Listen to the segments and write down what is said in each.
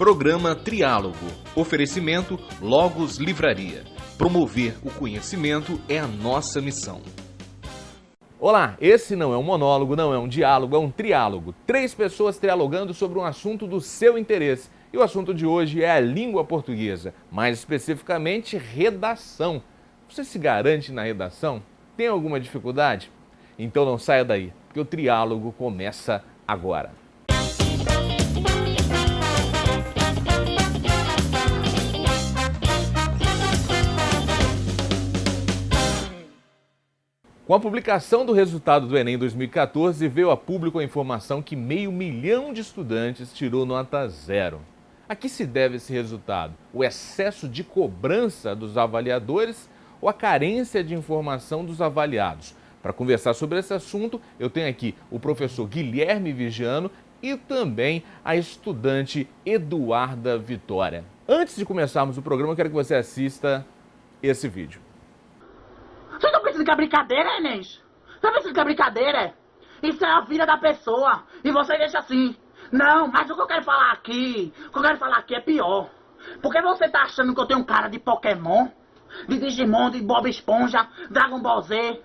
Programa Triálogo. Oferecimento Logos Livraria. Promover o conhecimento é a nossa missão. Olá, esse não é um monólogo, não é um diálogo, é um triálogo. 3 pessoas trialogando sobre um assunto do seu interesse. E o assunto de hoje é a língua portuguesa, mais especificamente redação. Você se garante na redação? Tem alguma dificuldade? Então não saia daí, porque o triálogo começa agora. Com a publicação do resultado do Enem 2014, veio a público a informação que 500 mil de estudantes tirou nota 0. A que se deve esse resultado? O excesso de cobrança dos avaliadores ou a carência de informação dos avaliados? Para conversar sobre esse assunto, eu tenho aqui o professor Guilherme Vigiano e também a estudante Eduarda Vitória. Antes de começarmos o programa, eu quero que você assista esse vídeo. Você não pensa que é brincadeira, Inês? Você pensa que é brincadeira? Isso é a vida da pessoa. E você deixa assim. Não, mas o que eu quero falar aqui, é pior. Porque você tá achando que eu tenho um cara de Pokémon, de Digimon, de Bob Esponja, Dragon Ball Z,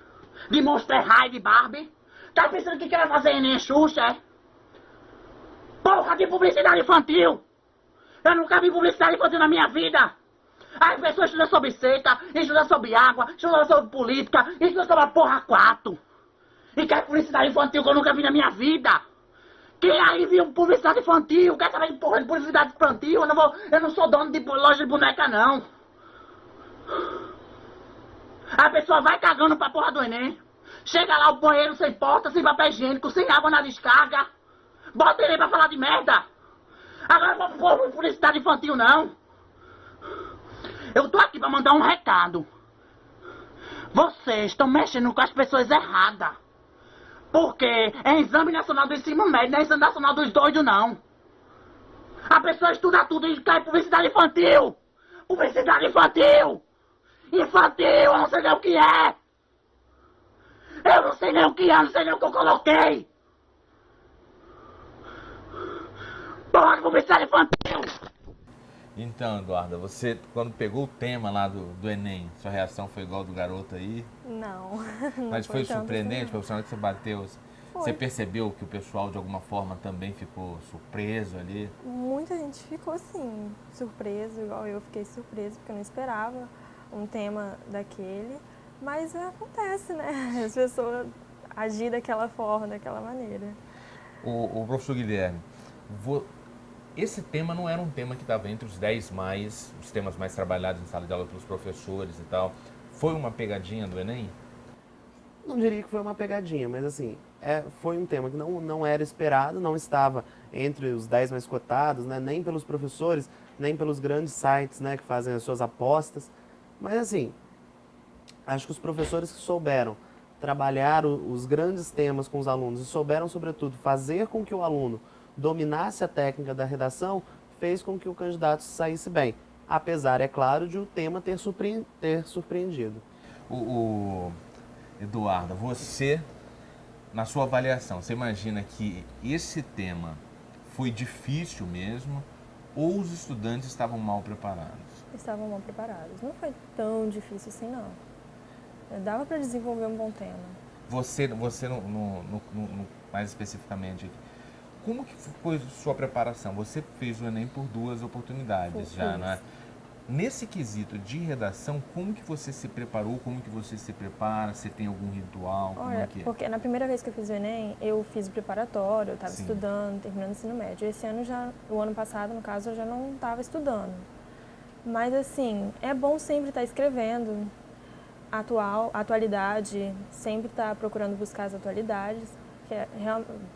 de Monster High, de Barbie? Tá pensando que quer fazer Enem Xuxa, é? Porra de publicidade infantil! Eu nunca vi publicidade infantil na minha vida! As pessoas estudam sobre seca, estudam sobre água, estudam sobre política, estudam sobre a porra 4. E quer publicidade infantil que eu nunca vi na minha vida. Quem aí viu publicidade infantil? Quer saber de porra de publicidade infantil? Eu não sou dono de loja de boneca, não. A pessoa vai cagando pra porra do Enem. Chega lá o banheiro sem porta, sem papel higiênico, sem água na descarga. Bota ele pra falar de merda. Agora não vou por publicidade infantil, não. Eu tô aqui pra mandar um recado. Vocês estão mexendo com as pessoas erradas. Porque é exame nacional do ensino médio, não é exame nacional dos doidos, não. A pessoa estuda tudo e cai publicidade infantil. Publicidade infantil. Infantil, eu não sei nem o que é. Eu não sei nem o que é, não sei nem o que eu coloquei. Porra de publicidade infantil. Então, Eduarda, você, quando pegou o tema lá do Enem, sua reação foi igual do garoto aí? Não. Mas foi surpreendente, assim, profissional, que você bateu? Você percebeu que o pessoal, de alguma forma, também ficou surpreso ali? Muita gente ficou, assim, surpreso, igual eu fiquei surpreso, porque eu não esperava um tema daquele. Mas acontece, né? As pessoas agir daquela forma, daquela maneira. O professor Guilherme, esse tema não era um tema que estava entre os 10 os temas mais trabalhados em sala de aula pelos professores e tal. Foi uma pegadinha do Enem? Não diria que foi uma pegadinha, mas assim, foi um tema que não era esperado, não estava entre os 10 mais cotados, né, nem pelos professores, nem pelos grandes sites, né, que fazem as suas apostas. Mas assim, acho que os professores que souberam trabalhar os grandes temas com os alunos e souberam, sobretudo, fazer com que o aluno dominasse a técnica da redação, fez com que o candidato saísse bem. Apesar, é claro, de o tema ter surpreendido. Eduarda, você, na sua avaliação, você imagina que esse tema foi difícil mesmo ou os estudantes estavam mal preparados? Estavam mal preparados. Não foi tão difícil assim, não. Dava para desenvolver um bom tema. Você mais especificamente, como que foi sua preparação? Você fez o Enem por 2 oportunidades já, não é? Nesse quesito de redação, como que você se preparou? Como que você se prepara? Você tem algum ritual? Como é que é? Porque na primeira vez que eu fiz o Enem, eu fiz o preparatório, eu estava estudando, terminando o ensino médio. Esse ano o ano passado, no caso, eu já não estava estudando. Mas assim, é bom sempre estar escrevendo atualidade, sempre estar procurando buscar as atualidades. Que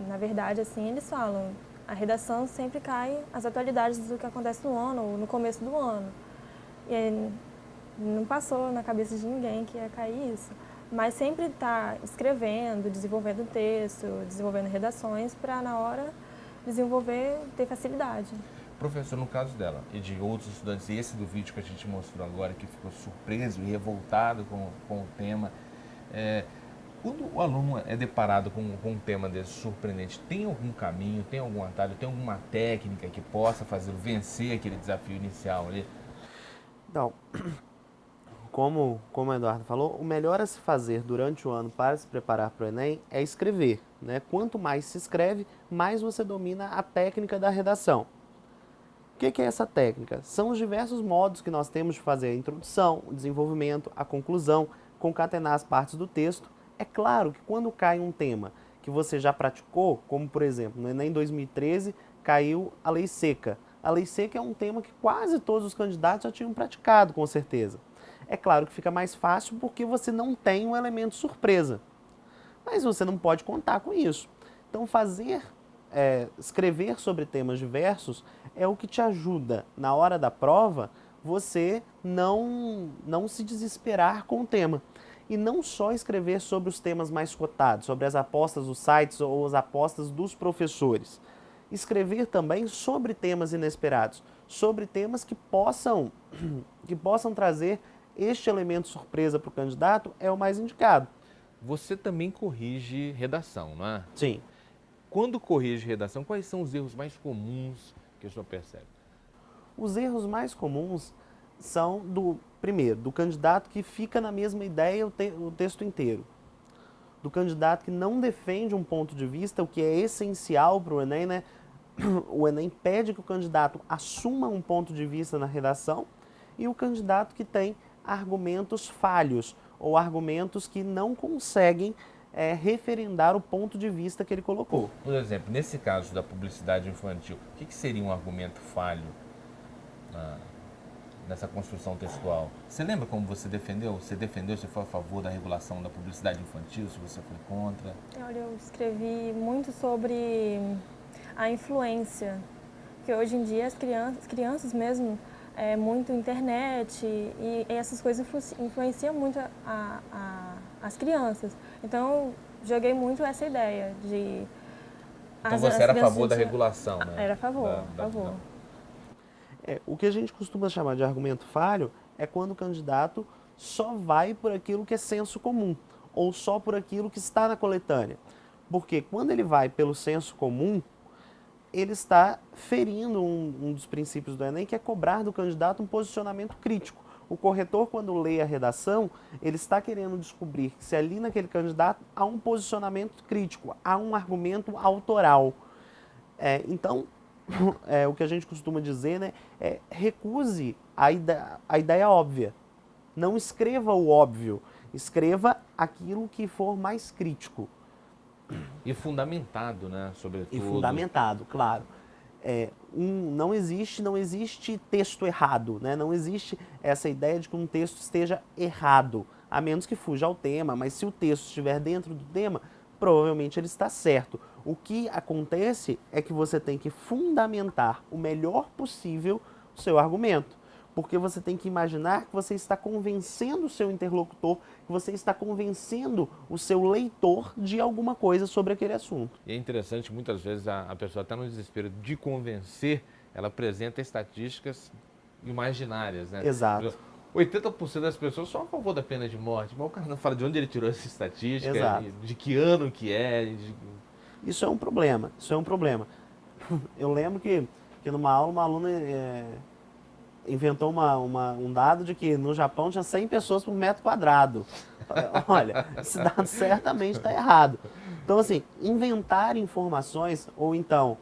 na verdade, assim, eles falam, a redação sempre cai as atualidades do que acontece no ano, ou no começo do ano. E aí, não passou na cabeça de ninguém que ia cair isso. Mas sempre estar escrevendo, desenvolvendo texto, desenvolvendo redações, para na hora desenvolver, ter facilidade. Professor, no caso dela e de outros estudantes, e esse do vídeo que a gente mostrou agora, que ficou surpreso e revoltado com o tema, Quando o aluno é deparado com um tema desse surpreendente, tem algum caminho, tem algum atalho, tem alguma técnica que possa fazê-lo vencer aquele desafio inicial ali? Então, como o Eduardo falou, o melhor a se fazer durante o ano para se preparar para o Enem é escrever, né? Quanto mais se escreve, mais você domina a técnica da redação. O que é essa técnica? São os diversos modos que nós temos de fazer a introdução, o desenvolvimento, a conclusão, concatenar as partes do texto. É claro que quando cai um tema que você já praticou, como por exemplo, no Enem 2013 caiu a lei seca. A lei seca é um tema que quase todos os candidatos já tinham praticado, com certeza. É claro que fica mais fácil porque você não tem um elemento surpresa. Mas você não pode contar com isso. Então escrever sobre temas diversos é o que te ajuda, na hora da prova, você não se desesperar com o tema. E não só escrever sobre os temas mais cotados, sobre as apostas dos sites ou as apostas dos professores. Escrever também sobre temas inesperados, sobre temas que possam trazer este elemento surpresa para o candidato é o mais indicado. Você também corrige redação, não é? Sim. Quando corrige redação, quais são os erros mais comuns que o senhor percebe? Os erros mais comuns são primeiro, do candidato que fica na mesma ideia o texto inteiro. Do candidato que não defende um ponto de vista, o que é essencial para o Enem, né? O Enem pede que o candidato assuma um ponto de vista na redação, e o candidato que tem argumentos falhos ou argumentos que não conseguem referendar o ponto de vista que ele colocou. Por exemplo, nesse caso da publicidade infantil, o que seria um argumento falho nessa construção textual? Você lembra como você defendeu? Você foi a favor da regulação da publicidade infantil, se você foi contra? Olha, eu escrevi muito sobre a influência, que hoje em dia as crianças mesmo, muito internet e essas coisas influenciam muito as crianças. Então, eu joguei muito essa ideia de... Então você era a favor da regulação, né? Era a favor, O que a gente costuma chamar de argumento falho é quando o candidato só vai por aquilo que é senso comum, ou só por aquilo que está na coletânea. Porque quando ele vai pelo senso comum, ele está ferindo um dos princípios do Enem, que é cobrar do candidato um posicionamento crítico. O corretor, quando lê a redação, ele está querendo descobrir se ali naquele candidato há um posicionamento crítico, há um argumento autoral. Então, o que a gente costuma dizer, né, recuse a ideia óbvia. Não escreva o óbvio, escreva aquilo que for mais crítico. E fundamentado, né, sobretudo. E fundamentado, claro. Não existe texto errado, né? Não existe essa ideia de que um texto esteja errado, a menos que fuja ao tema, mas se o texto estiver dentro do tema, provavelmente ele está certo. O que acontece é que você tem que fundamentar o melhor possível o seu argumento. Porque você tem que imaginar que você está convencendo o seu interlocutor, que você está convencendo o seu leitor de alguma coisa sobre aquele assunto. E é interessante, muitas vezes a pessoa está no desespero de convencer, ela apresenta estatísticas imaginárias, né? Exato. 80% das pessoas são a favor da pena de morte, mas o cara não fala de onde ele tirou essa estatística, Exato. de que ano que é. Isso é um problema, Eu lembro que numa aula uma aluna inventou um dado de que no Japão tinha 100 pessoas por metro quadrado. Olha, esse dado certamente está errado. Então, assim, inventar informações ou então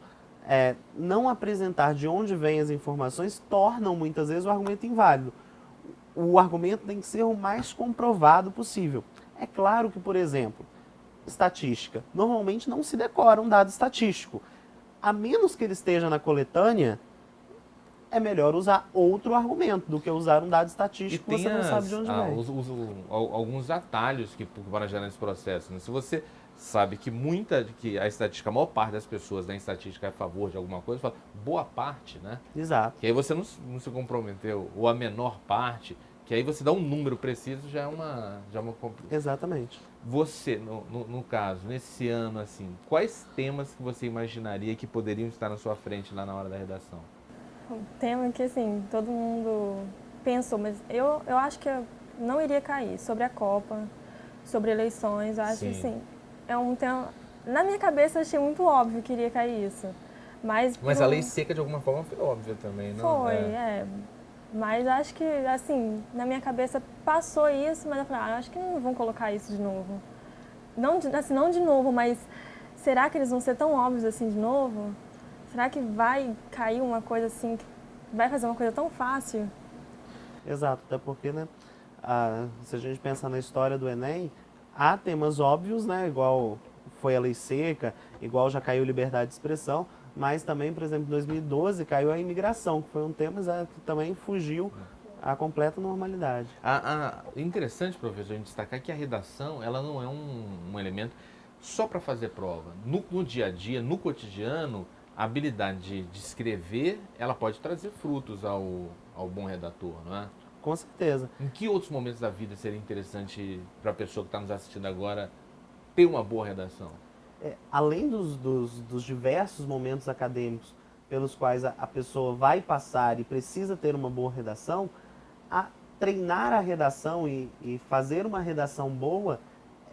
não apresentar de onde vêm as informações tornam muitas vezes o argumento inválido. O argumento tem que ser o mais comprovado possível. É claro que, por exemplo, estatística. Normalmente não se decora um dado estatístico. A menos que ele esteja na coletânea, é melhor usar outro argumento do que usar um dado estatístico que você não sabe de onde vem. Alguns atalhos que para gerar esse processo. Né? Se você sabe que a estatística, a maior parte das pessoas na estatística é a favor de alguma coisa, fala boa parte, né? Exato. Que aí você não se comprometeu, ou a menor parte, que aí você dá um número preciso, já é uma Exatamente. Você, no caso, nesse ano, assim, quais temas que você imaginaria que poderiam estar na sua frente lá na hora da redação? Um tema que, assim, todo mundo pensou, mas eu acho que eu não iria cair, sobre a Copa, sobre eleições. Eu acho Sim. assim, é um tema... Na minha cabeça eu achei muito óbvio que iria cair isso. Mas Mas a lei seca, de alguma forma, foi óbvia também, não? foi, Mas acho que, assim, na minha cabeça passou isso, mas eu falei, acho que não vão colocar isso de novo. Não, assim, não de novo, mas será que eles vão ser tão óbvios assim de novo? Será que vai cair uma coisa assim, que vai fazer uma coisa tão fácil? Exato, até porque, né, se a gente pensar na história do Enem, há temas óbvios, né, igual foi a lei seca, igual já caiu liberdade de expressão, mas também, por exemplo, em 2012 caiu a imigração, que foi um tema que também fugiu à completa normalidade. Interessante, professor, a gente destacar que a redação ela não é um elemento só para fazer prova. No dia a dia, no cotidiano, a habilidade de escrever, ela pode trazer frutos ao bom redator, não é? Com certeza. Em que outros momentos da vida seria interessante para a pessoa que está nos assistindo agora ter uma boa redação? Além dos diversos momentos acadêmicos pelos quais a pessoa vai passar e precisa ter uma boa redação, treinar a redação e fazer uma redação boa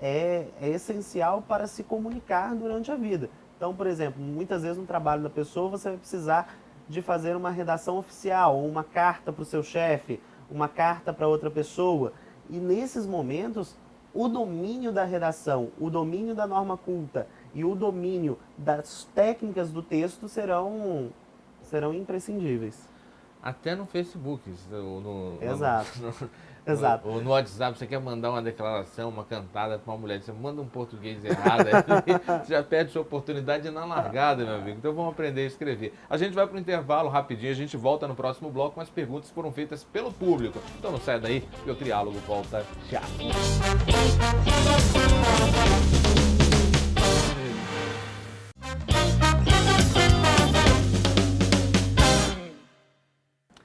é essencial para se comunicar durante a vida. Então, por exemplo, muitas vezes no trabalho da pessoa você vai precisar de fazer uma redação oficial, ou uma carta para o seu chefe, uma carta para outra pessoa. E nesses momentos, o domínio da redação, o domínio da norma culta e o domínio das técnicas do texto serão imprescindíveis. Até no Facebook, Exato. Exato. Ou no WhatsApp, você quer mandar uma declaração, uma cantada para uma mulher, você manda um português errado, aí você já perde sua oportunidade na largada, meu amigo. Então vamos aprender a escrever. A gente vai para o intervalo rapidinho, a gente volta no próximo bloco com as perguntas que foram feitas pelo público. Então não sai daí, que o Triálogo volta já.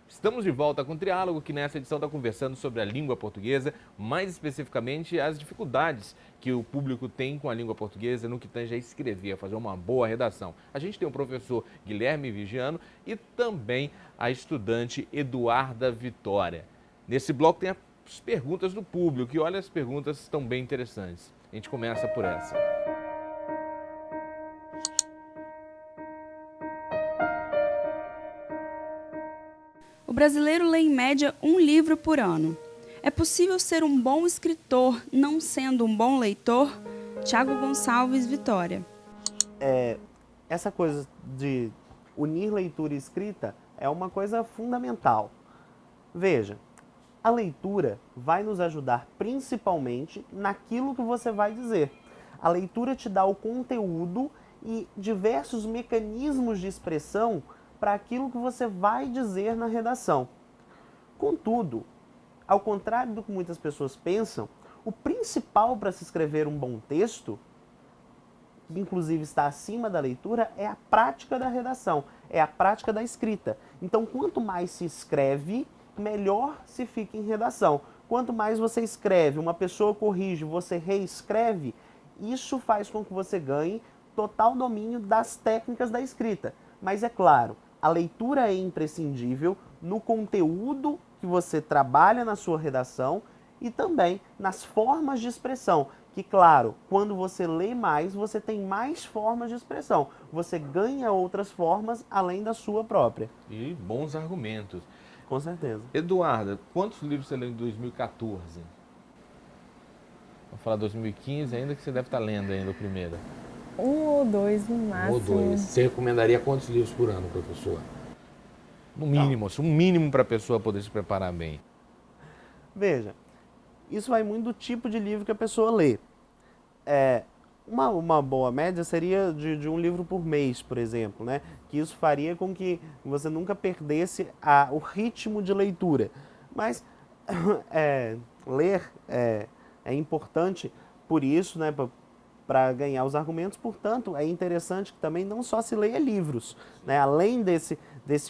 Estamos de volta com o Triálogo, que nessa edição está conversando sobre a língua portuguesa, mais especificamente as dificuldades que o público tem com a língua portuguesa no que tange a escrever, a fazer uma boa redação. A gente tem o professor Guilherme Vigiano e também a estudante Eduarda Vitória. Nesse bloco tem as perguntas do público e olha, as perguntas estão bem interessantes. A gente começa por essa. O brasileiro lê em média um livro por ano. É possível ser um bom escritor não sendo um bom leitor? Tiago Gonçalves, Vitória. Essa coisa de unir leitura e escrita é uma coisa fundamental. Veja, a leitura vai nos ajudar principalmente naquilo que você vai dizer. A leitura te dá o conteúdo e diversos mecanismos de expressão para aquilo que você vai dizer na redação. Contudo, ao contrário do que muitas pessoas pensam, o principal para se escrever um bom texto, que inclusive está acima da leitura, é a prática da redação, é a prática da escrita. Então, quanto mais se escreve, melhor se fica em redação. Quanto mais você escreve, uma pessoa corrige, você reescreve, isso faz com que você ganhe total domínio das técnicas da escrita. Mas é claro, a leitura é imprescindível no conteúdo que você trabalha na sua redação e também nas formas de expressão. Que, claro, quando você lê mais, você tem mais formas de expressão. Você ganha outras formas além da sua própria. E bons argumentos. Com certeza. Eduarda, quantos livros você leu em 2014? Vou falar 2015 ainda, que você deve estar lendo ainda o primeiro. Um ou dois no máximo. Um ou dois. Você recomendaria quantos livros por ano, professor? No mínimo, um mínimo para a pessoa poder se preparar bem. Veja, isso vai muito do tipo de livro que a pessoa lê. Uma boa média seria de um livro por mês, por exemplo, né? Que isso faria com que você nunca perdesse o ritmo de leitura. Mas ler é importante por isso, né? Para ganhar os argumentos, portanto, é interessante que também não só se leia livros, né? Além desse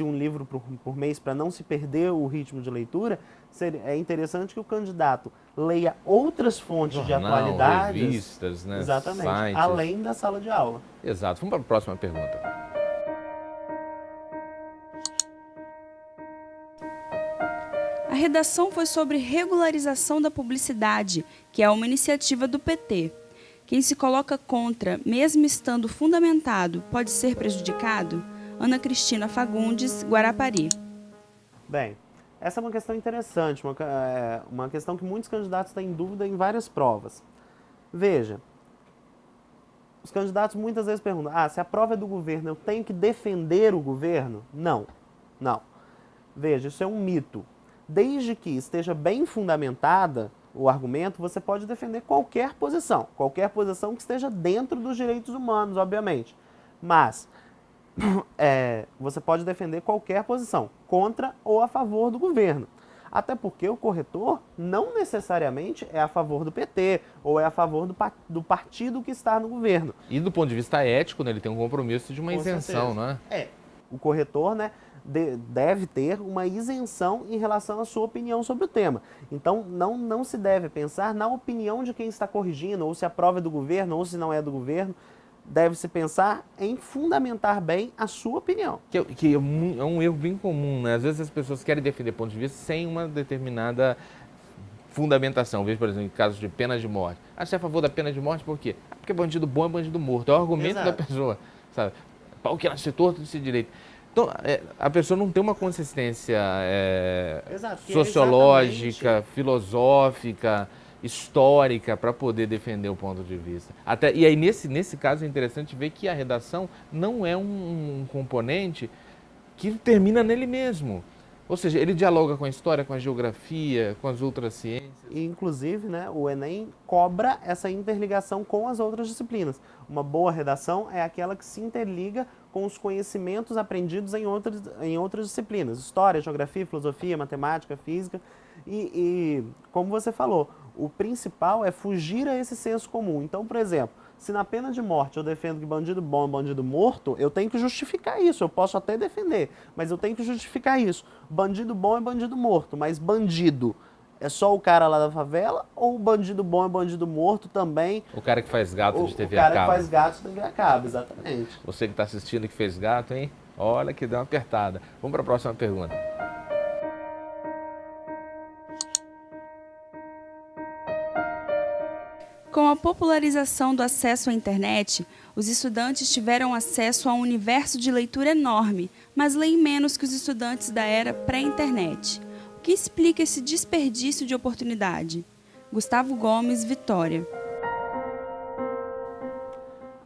um livro por mês, para não se perder o ritmo de leitura, é interessante que o candidato leia outras fontes de atualidades, revistas, né? Exatamente, Sites. além da sala de aula. Exato. Vamos para a próxima pergunta. A redação foi sobre regularização da publicidade, que é uma iniciativa do PT. Quem se coloca contra, mesmo estando fundamentado, pode ser prejudicado? Ana Cristina Fagundes, Guarapari. Bem, essa é uma questão interessante, uma questão que muitos candidatos têm dúvida em várias provas. Veja, os candidatos muitas vezes perguntam, se a prova é do governo, eu tenho que defender o governo? Não, não. Veja, isso é um mito. Desde que esteja bem fundamentada o argumento, você pode defender qualquer posição que esteja dentro dos direitos humanos, obviamente. Mas você pode defender qualquer posição, contra ou a favor do governo. Até porque o corretor não necessariamente é a favor do PT ou é a favor do partido que está no governo. E do ponto de vista ético, né, ele tem um compromisso de uma Com isenção, certeza. não é? O corretor, né, deve ter uma isenção em relação à sua opinião sobre o tema. Então, não se deve pensar na opinião de quem está corrigindo, ou se a prova é do governo, ou se não é do governo. Deve-se pensar em fundamentar bem a sua opinião. Que é um erro bem comum, né? Às vezes as pessoas querem defender pontos de vista sem uma determinada fundamentação. Veja, por exemplo, em casos de pena de morte. Você é a favor da pena de morte por quê? Porque bandido bom é bandido morto. É o argumento da pessoa, sabe? Pau que nasce torto, desse direito. Então, a pessoa não tem uma consistência sociológica, filosófica, histórica para poder defender o ponto de vista. E aí, nesse caso, é interessante ver que a redação não é um componente que termina nele mesmo. Ou seja, ele dialoga com a história, com a geografia, com as outras ciências. E, inclusive, né, o Enem cobra essa interligação com as outras disciplinas. Uma boa redação é aquela que se interliga com os conhecimentos aprendidos em outras disciplinas. História, geografia, filosofia, matemática, física. E como você falou, o principal é fugir a esse senso comum. Então, por exemplo, se na pena de morte eu defendo que bandido bom é bandido morto, eu tenho que justificar isso. Eu posso até defender, mas eu tenho que justificar isso. Bandido bom é bandido morto, mas bandido é só o cara lá da favela ou o bandido bom é bandido morto também? O cara que faz gato de TV a cabo. O cara que faz gato de TV a cabo, exatamente. Você que está assistindo que fez gato, hein? Olha que deu uma apertada. Vamos para a próxima pergunta. Com a popularização do acesso à internet, os estudantes tiveram acesso a um universo de leitura enorme, mas leem menos que os estudantes da era pré-internet. O que explica esse desperdício de oportunidade? Gustavo Gomes, Vitória.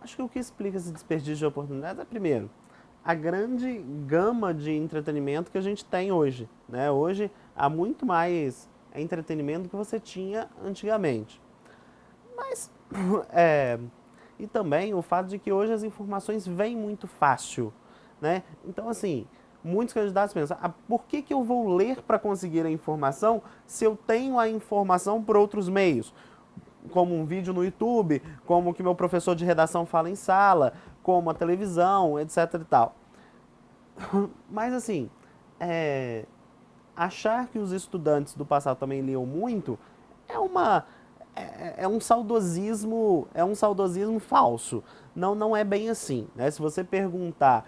Acho que o que explica esse desperdício de oportunidades é, primeiro, a grande gama de entretenimento que a gente tem hoje, né? Hoje há muito mais entretenimento do que você tinha antigamente. Mas, e também o fato de que hoje as informações vêm muito fácil, né? Então, assim, muitos candidatos pensam, por que eu vou ler para conseguir a informação se eu tenho a informação por outros meios? Como um vídeo no YouTube, como o que meu professor de redação fala em sala, como a televisão, etc e tal. Mas, assim, achar que os estudantes do passado também liam muito é um saudosismo falso. Não é bem assim, né? Se você perguntar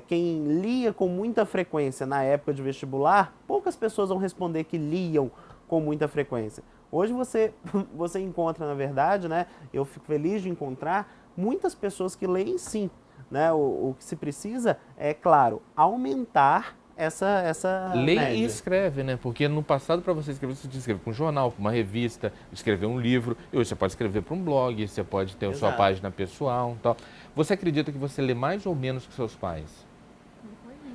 quem lia com muita frequência na época de vestibular, poucas pessoas vão responder que liam com muita frequência. Hoje você encontra, na verdade, né? Eu fico feliz de encontrar muitas pessoas que leem sim, né? O que se precisa é, claro, aumentar essa Lê média. e escreve, né? Porque no passado, para você escrever para um jornal, para uma revista, escrever um livro. E hoje você pode escrever para um blog, você pode ter a sua página pessoal. Tal. Você acredita que você lê mais ou menos que seus pais?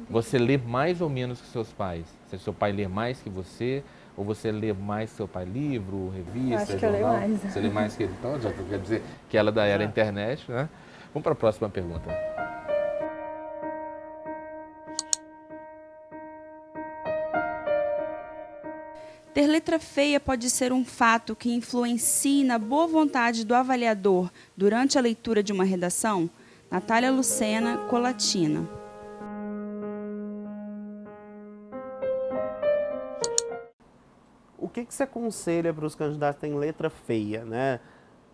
Você lê mais ou menos que seus pais? Se seu pai lê mais que você, ou você lê mais que seu pai? Livro, revista, eu acho que jornal? Eu leio mais. Você lê mais que ele? Então, já quer dizer que ela é da era internet, né? Vamos para a próxima pergunta. Ter letra feia pode ser um fato que influencie na boa vontade do avaliador durante a leitura de uma redação? Natália Lucena, Colatina. O que você aconselha para os candidatos que têm letra feia, né?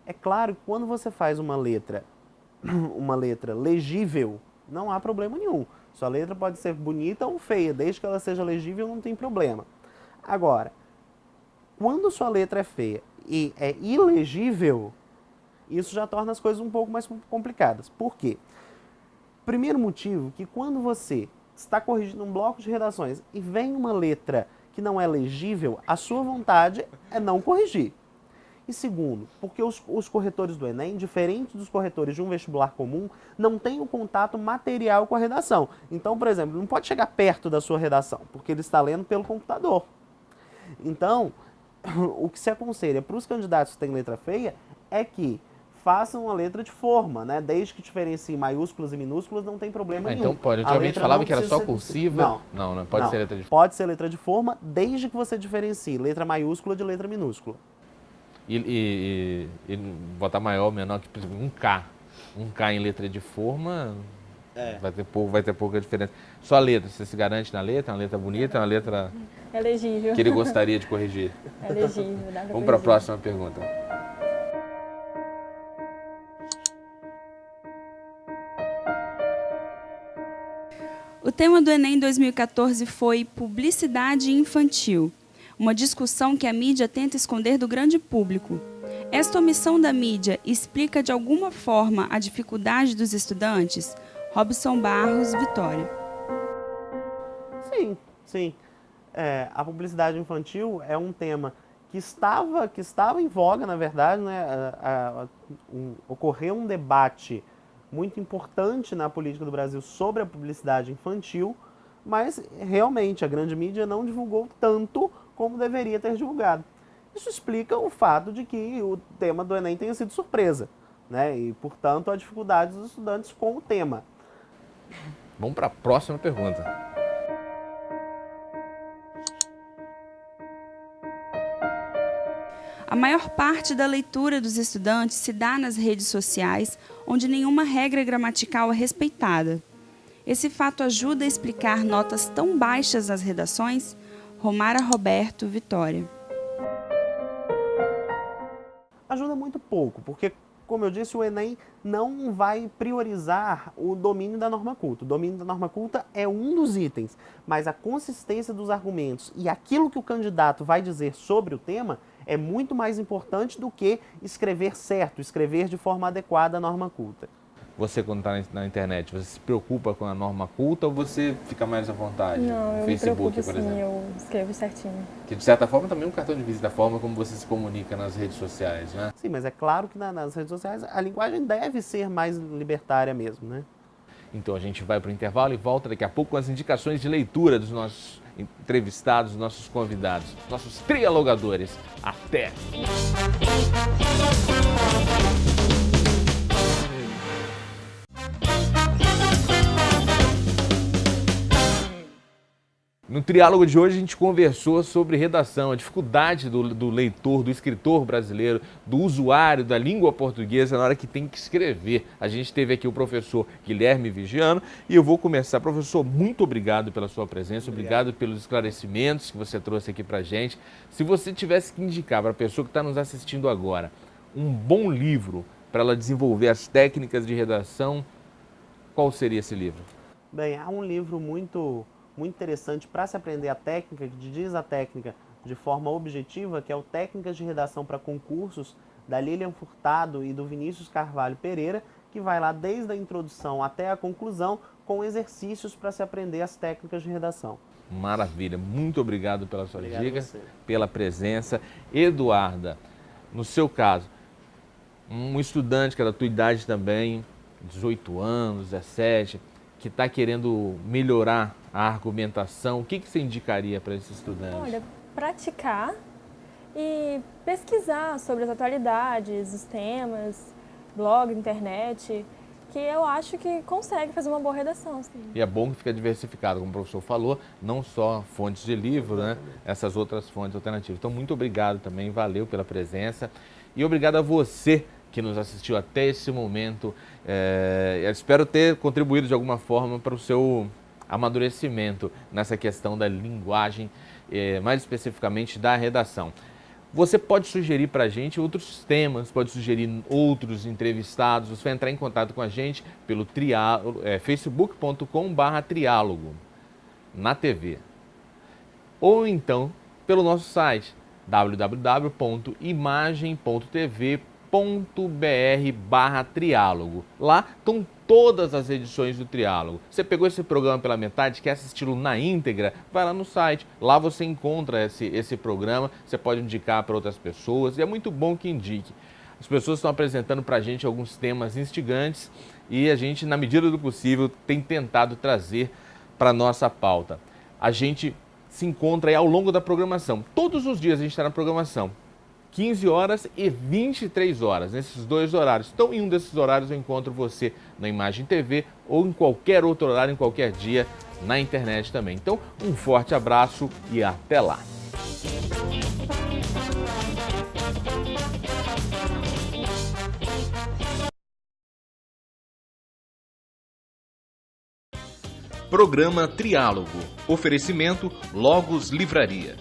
É claro que quando você faz uma letra legível, não há problema nenhum. Sua letra pode ser bonita ou feia, desde que ela seja legível não tem problema. Agora, quando sua letra é feia e é ilegível, isso já torna as coisas um pouco mais complicadas. Por quê? Primeiro motivo, que quando você está corrigindo um bloco de redações e vem uma letra que não é legível, a sua vontade é não corrigir. E segundo, porque os corretores do Enem, diferente dos corretores de um vestibular comum, não têm o contato material com a redação. Então, por exemplo, não pode chegar perto da sua redação, porque ele está lendo pelo computador. Então, o que se aconselha para os candidatos que têm letra feia é que façam uma letra de forma, né? Desde que diferencie maiúsculas e minúsculas, não tem problema nenhum. Então pode. A Antigamente letra falava não que era só precisa ser- cursiva. Não, pode ser letra de forma. Pode ser letra de forma, desde que você diferencie letra maiúscula de letra minúscula. E botar maior ou menor, que por exemplo, um K. Um K em letra de forma vai ter pouca diferença. Só a letra, você se garante na letra, uma letra bonita, uma letra É legível. que ele gostaria de corrigir. É legível, dá pra Vamos para a corrigir. próxima pergunta. O tema do Enem 2014 foi publicidade infantil, uma discussão que a mídia tenta esconder do grande público. Esta omissão da mídia explica de alguma forma a dificuldade dos estudantes? Robson Barros, Vitória. Sim, sim. A publicidade infantil é um tema que estava em voga, na verdade, né? Ocorreu um debate muito importante na política do Brasil sobre a publicidade infantil, mas realmente a grande mídia não divulgou tanto como deveria ter divulgado. Isso explica o fato de que o tema do Enem tenha sido surpresa, né? E, portanto, a dificuldade dos estudantes com o tema. Vamos para a próxima pergunta. A maior parte da leitura dos estudantes se dá nas redes sociais, onde nenhuma regra gramatical é respeitada. Esse fato ajuda a explicar notas tão baixas nas redações? Romara Roberto, Vitória. Ajuda muito pouco, porque, como eu disse, o Enem não vai priorizar o domínio da norma culta. O domínio da norma culta é um dos itens, mas a consistência dos argumentos e aquilo que o candidato vai dizer sobre o tema é muito mais importante do que escrever certo, escrever de forma adequada a norma culta. Você, quando está na internet, você se preocupa com a norma culta ou você fica mais à vontade? Não, no eu me Facebook, preocupo por sim, exemplo. eu escrevo certinho. Que, de certa forma, também é um cartão de visita da forma como você se comunica nas redes sociais, né? Sim, mas é claro que nas redes sociais a linguagem deve ser mais libertária mesmo, né? Então a gente vai para o intervalo e volta daqui a pouco com as indicações de leitura dos nossos entrevistados, dos nossos convidados, nossos trialogadores. Até! No triálogo de hoje a gente conversou sobre redação, a dificuldade do leitor, do escritor brasileiro, do usuário da língua portuguesa na hora que tem que escrever. A gente teve aqui o professor Guilherme Vigiano e eu vou começar. Professor, muito obrigado pela sua presença, obrigado pelos esclarecimentos que você trouxe aqui pra gente. Se você tivesse que indicar para a pessoa que está nos assistindo agora um bom livro para ela desenvolver as técnicas de redação, qual seria esse livro? Bem, há um livro muito interessante para se aprender a técnica, que diz a técnica de forma objetiva, que é o Técnicas de Redação para Concursos, da Lilian Furtado e do Vinícius Carvalho Pereira, que vai lá desde a introdução até a conclusão, com exercícios para se aprender as técnicas de redação. Maravilha, muito obrigado pela sua Obrigado a dica, você. pela presença. Eduarda, no seu caso, um estudante que é da tua idade também, 18 anos, 17, que está querendo melhorar a argumentação, o que você indicaria para esse estudante? Olha, praticar e pesquisar sobre as atualidades, os temas, blog, internet, que eu acho que consegue fazer uma boa redação. Sim. E é bom que fica diversificado, como o professor falou, não só fontes de livro, né? Essas outras fontes alternativas. Então, muito obrigado também, valeu pela presença. E obrigado a você que nos assistiu até esse momento. Eu espero ter contribuído de alguma forma para o seu amadurecimento nessa questão da linguagem, mais especificamente da redação. Você pode sugerir para a gente outros temas, pode sugerir outros entrevistados, você vai entrar em contato com a gente pelo facebook.com/triálogo na TV. Ou então pelo nosso site www.imagem.tv.br/triálogo. Lá estão todas as edições do Triálogo. Você pegou esse programa pela metade, quer assisti-lo na íntegra? Vai lá no site. Lá você encontra esse programa, você pode indicar para outras pessoas e é muito bom que indique. As pessoas estão apresentando para a gente alguns temas instigantes e a gente, na medida do possível, tem tentado trazer para a nossa pauta. A gente se encontra aí ao longo da programação. Todos os dias a gente está na programação. 15 horas e 23 horas, nesses dois horários. Então, em um desses horários eu encontro você na Imagem TV ou em qualquer outro horário, em qualquer dia, na internet também. Então, um forte abraço e até lá. Programa Triálogo. Oferecimento Logos Livraria.